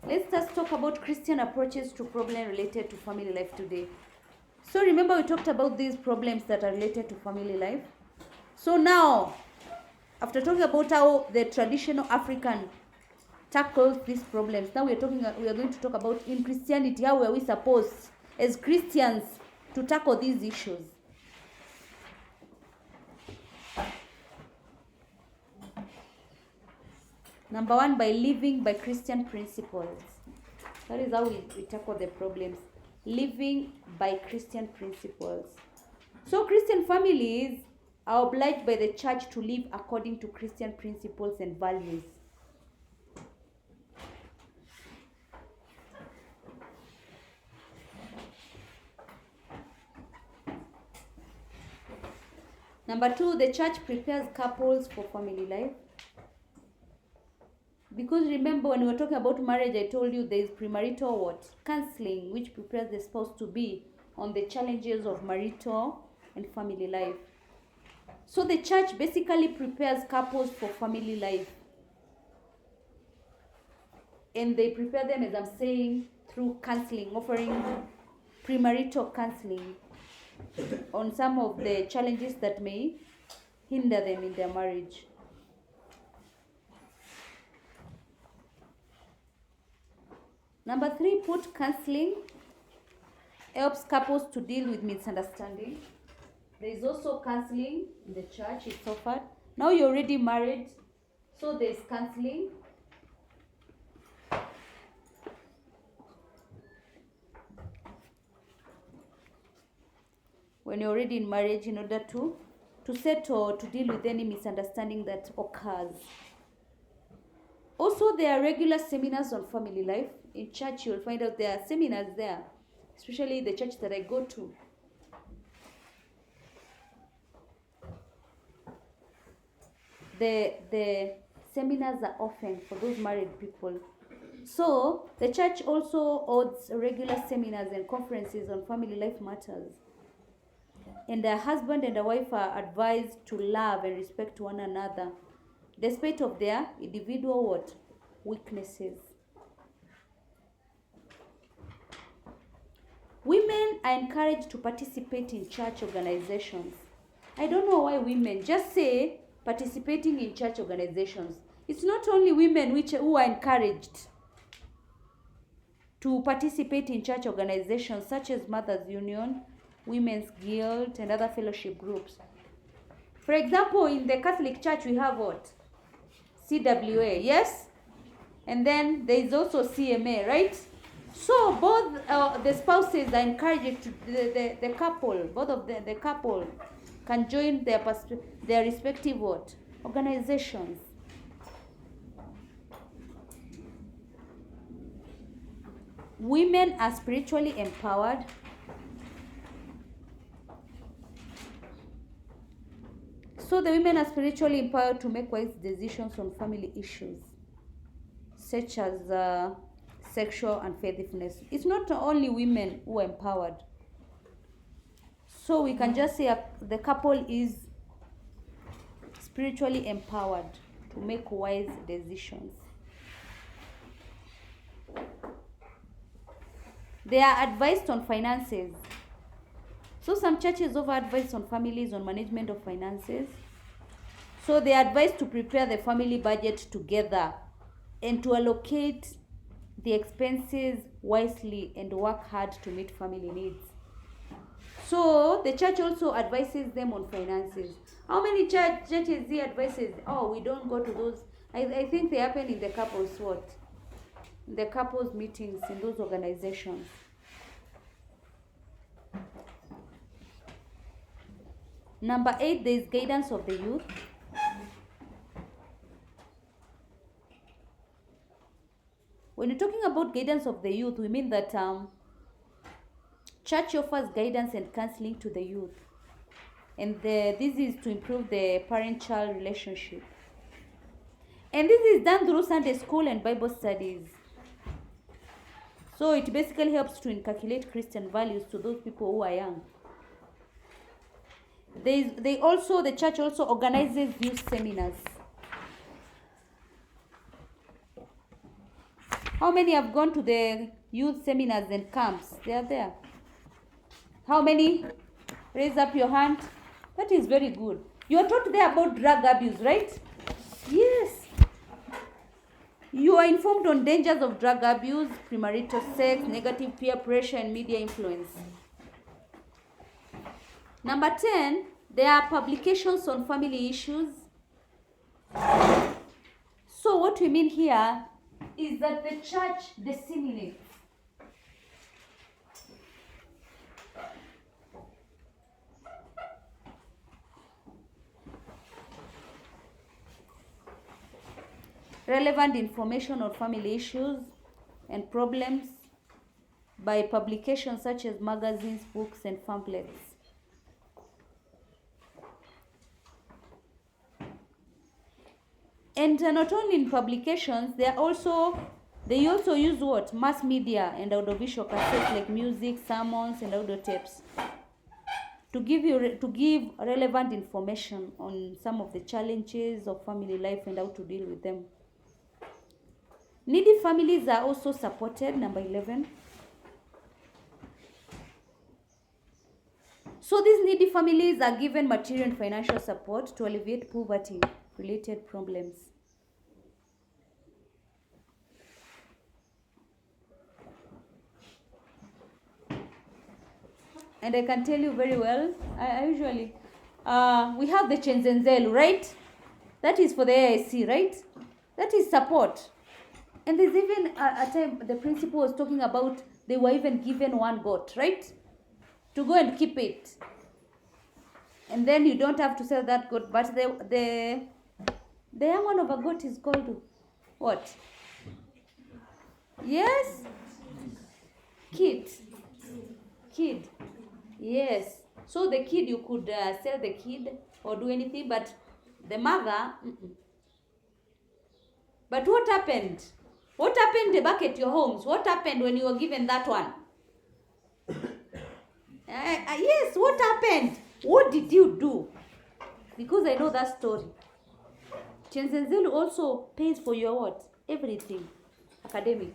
Let's just talk about Christian approaches to problems related to family life today. So remember we talked about these problems that are related to family life. So now, after talking about how the traditional African tackles these problems, now we are going to talk about in Christianity, how are we supposed as Christians to tackle these issues. Number one, by living by Christian principles. That is how we tackle the problems. Living by Christian principles. So Christian families are obliged by the church to live according to Christian principles and values. Number two, the church prepares couples for family life. Because remember, when we were talking about marriage, I told you there is premarital what? Counseling, which prepares the spouse to be on the challenges of marital and family life. So the church basically prepares couples for family life. And they prepare them, as I'm saying, through counseling, offering premarital counseling on some of the challenges that may hinder them in their marriage. Number three, put counseling helps couples to deal with misunderstanding. There is also counseling in the church, it's offered. Now you're already married, so there's counseling. When you're already in marriage, in order to settle, to deal with any misunderstanding that occurs. Also, there are regular seminars on family life. In church, you'll find out there are seminars there, especially the church that I go to. The seminars are often for those married people. So, the church also holds regular seminars and conferences on family life matters. And a husband and a wife are advised to love and respect one another, despite of their individual what? Weaknesses. Women are encouraged to participate in church organizations. I don't know why women just say participating in church organizations. It's not only women who are encouraged to participate in church organizations such as Mothers Union, Women's Guild, and other fellowship groups. For example, in the Catholic Church, we have what? CWA, yes? And then there is also CMA, right? So both the spouses are encouraged to, the couple, both of the couple can join their respective what? Organizations. Women are spiritually empowered. So the women are spiritually empowered to make wise decisions on family issues, such as sexual unfaithfulness. It's not only women who are empowered. So we can just say the couple is spiritually empowered to make wise decisions. They are advised on finances. So some churches offer advice on families on management of finances. So they are advised to prepare the family budget together and to allocate the expenses wisely and work hard to meet family needs. So the church also advises them on finances. How many churches he advises? Oh, we don't go to those. I think they happen in the couples what? The couples meetings in those organizations. Number 8, there is guidance of the youth. When you're talking about guidance of the youth, we mean that church offers guidance and counseling to the youth. And this is to improve the parent-child relationship. And this is done through Sunday school and Bible studies. So it basically helps to inculcate Christian values to those people who are young. The church also organizes youth seminars. How many have gone to the youth seminars and camps? They are there. How many? Raise up your hand. That is very good. You are taught there about drug abuse, right? Yes. You are informed on dangers of drug abuse, premarital sex, negative peer pressure, and media influence. Number 10, there are publications on family issues. So what we mean here is that the church disseminates relevant information on family issues and problems by publications such as magazines, books, and pamphlets. And not only in publications, they also use what? Mass media and audiovisual cassettes like music, sermons, and audio tapes to give relevant information on some of the challenges of family life and how to deal with them. Needy families are also supported, number 11. So these needy families are given material and financial support to alleviate poverty-related problems. And I can tell you very well, I usually, we have the Chenzenzelu, right? That is for the AIC, right? That is support. And there's even a time the principal was talking about they were even given one goat, right? To go and keep it. And then you don't have to sell that goat, but the young one of a goat is called what? Yes? Kid. Yes. So the kid, you could sell the kid or do anything, but the mother, But what happened? What happened back at your homes? What happened when you were given that one? Yes, what happened? What did you do? Because I know that story. Chenzenzelu also pays for your what? Everything. Academic.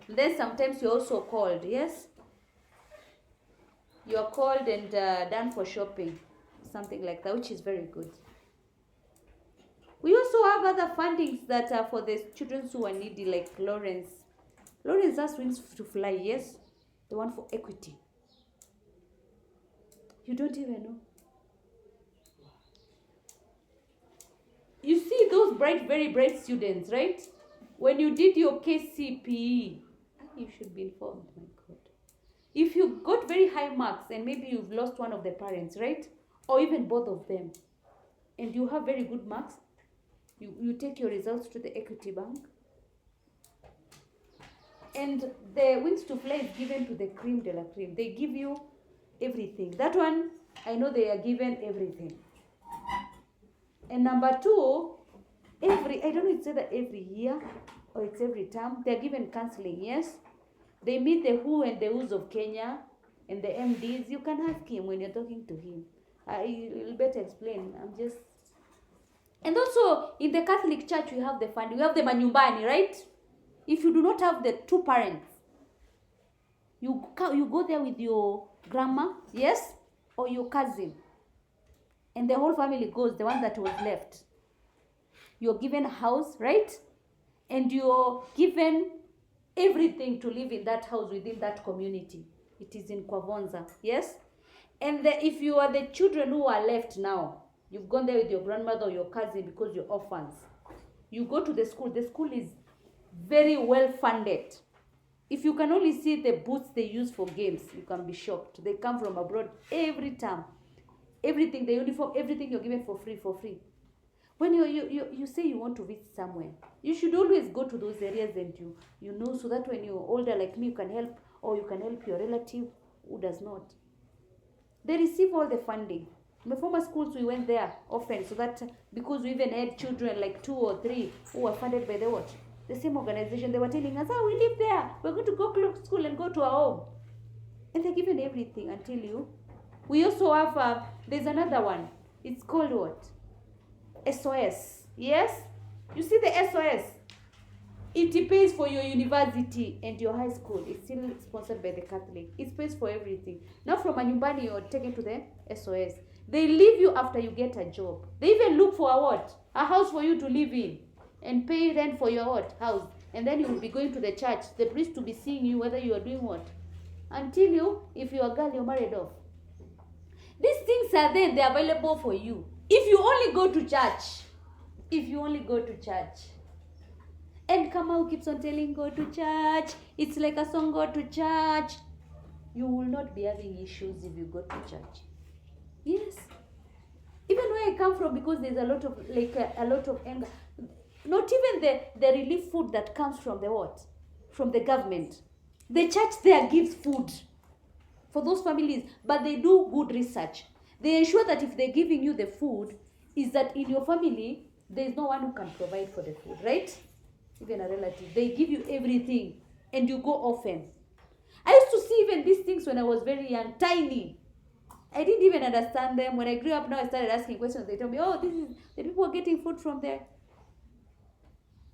And then sometimes you're also called, yes? You are called and done for shopping. Something like that, which is very good. We also have other fundings that are for the children who are needy, like Lawrence. Lawrence has wings to fly, yes? The one for equity. You don't even know. You see those bright, very bright students, right? When you did your kcpe, you should be informed, my God. If you got very high marks and maybe you've lost one of the parents, right? Or even both of them, and you have very good marks, you take your results to the Equity Bank, and the wings to fly is given to the cream de la cream. They give you everything. That one, I know they are given everything. And number two, I don't know, it's either every year or it's every term, they're given counseling, yes? They meet the who and the who's of Kenya and the MDs. You can ask him when you're talking to him. You'll better explain. And also, in the Catholic Church, we have the funding. We have the Manyumbani, right? If you do not have the two parents, you go there with your grandma, yes? Or your cousin. And the whole family goes, the one that was left. You're given a house, right? And you're given everything to live in that house within that community. It is in Kwavonza, yes? And if you are the children who are left now, you've gone there with your grandmother or your cousin because you're orphans. You go to the school. The school is very well funded. If you can only see the booths they use for games, you can be shocked. They come from abroad every time. Everything, the uniform, everything you're given for free. When you say you want to visit somewhere, you should always go to those areas and you know, so that when you're older like me, you can help, or you can help your relative who does not. They receive all the funding. In the former schools, we went there often, so that because we even had children like 2 or 3 who were funded by the same organization, they were telling us, we live there. We're going to go to school and go to our home. And they're given everything until you. We also have, there's another one. It's called what? SOS. Yes? You see the SOS? It it pays for your university and your high school. It's still sponsored by the Catholic. It pays for everything. Now from a nyumbani, you're taken to the SOS. They leave you after you get a job. They even look for a what? A house for you to live in and pay rent for your what? House. And then you will be going to the church. The priest will be seeing you whether you are doing what? Until you, if you are a girl, you're married off. These things are there, they're available for you. If you only go to church. If you only go to church. And Kamau keeps on telling, go to church. It's like a song, go to church. You will not be having issues if you go to church. Yes. Even where I come from, because there's a lot of anger. Not even the relief food that comes from the what? From the government. The church there gives food for those families, but they do good research. They ensure that if they're giving you the food, is that in your family, there's no one who can provide for the food, right? Even a relative. They give you everything, and you go often. I used to see even these things when I was very young, tiny. I didn't even understand them. When I grew up now, I started asking questions. They told me, oh, this is the people are getting food from there.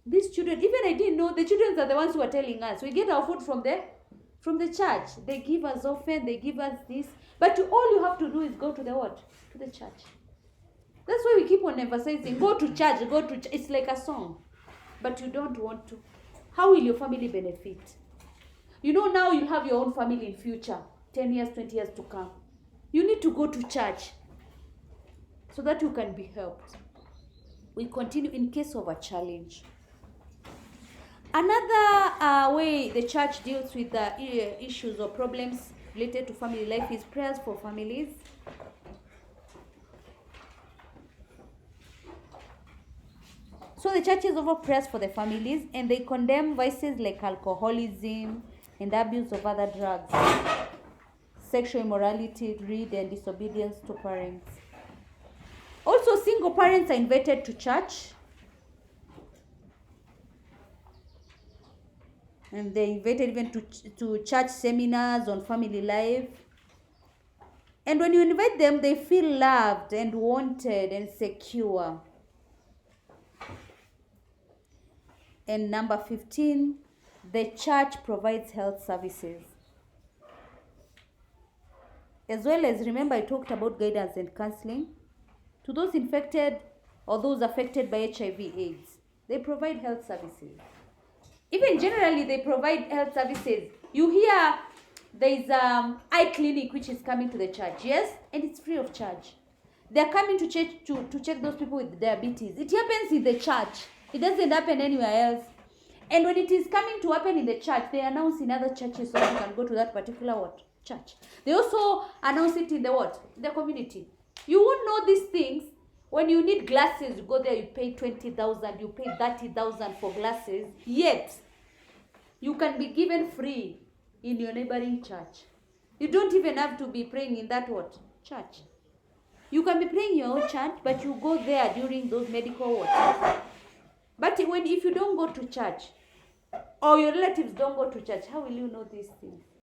These children, even I didn't know, the children are the ones who are telling us. We get our food from the church. They give us often, they give us this. But all you have to do is go to the what? To the church. That's why we keep on emphasizing, go to church, go to church. It's like a song. But you don't want to. How will your family benefit? You know, now you'll have your own family in future. 10 years, 20 years to come. You need to go to church so that you can be helped. We continue in case of a challenge. Another way the church deals with the issues or problems related to family life is prayers for families. So the churches offer prayers for the families, and they condemn vices like alcoholism and abuse of other drugs, sexual immorality, greed, and disobedience to parents. Also, single parents are invited to church. And they're invited even to church seminars on family life. And when you invite them, they feel loved and wanted and secure. And number 15, the church provides health services. As well as, remember I talked about guidance and counseling. To those infected or those affected by HIV/AIDS, they provide health services. Even generally, they provide health services. You hear there is eye clinic which is coming to the church, yes? And it's free of charge. They're coming to church to check those people with diabetes. It happens in the church. It doesn't happen anywhere else. And when it is coming to happen in the church, they announce in other churches so you can go to that particular what? Church. They also announce it in the what? The community. You won't know these things. When you need glasses, you go there, you pay 20,000, you pay 30,000 for glasses. Yet, you can be given free in your neighboring church. You don't even have to be praying in that what? Church. You can be praying in your own church, but you go there during those medical what? But if you don't go to church, or your relatives don't go to church, how will you know these things?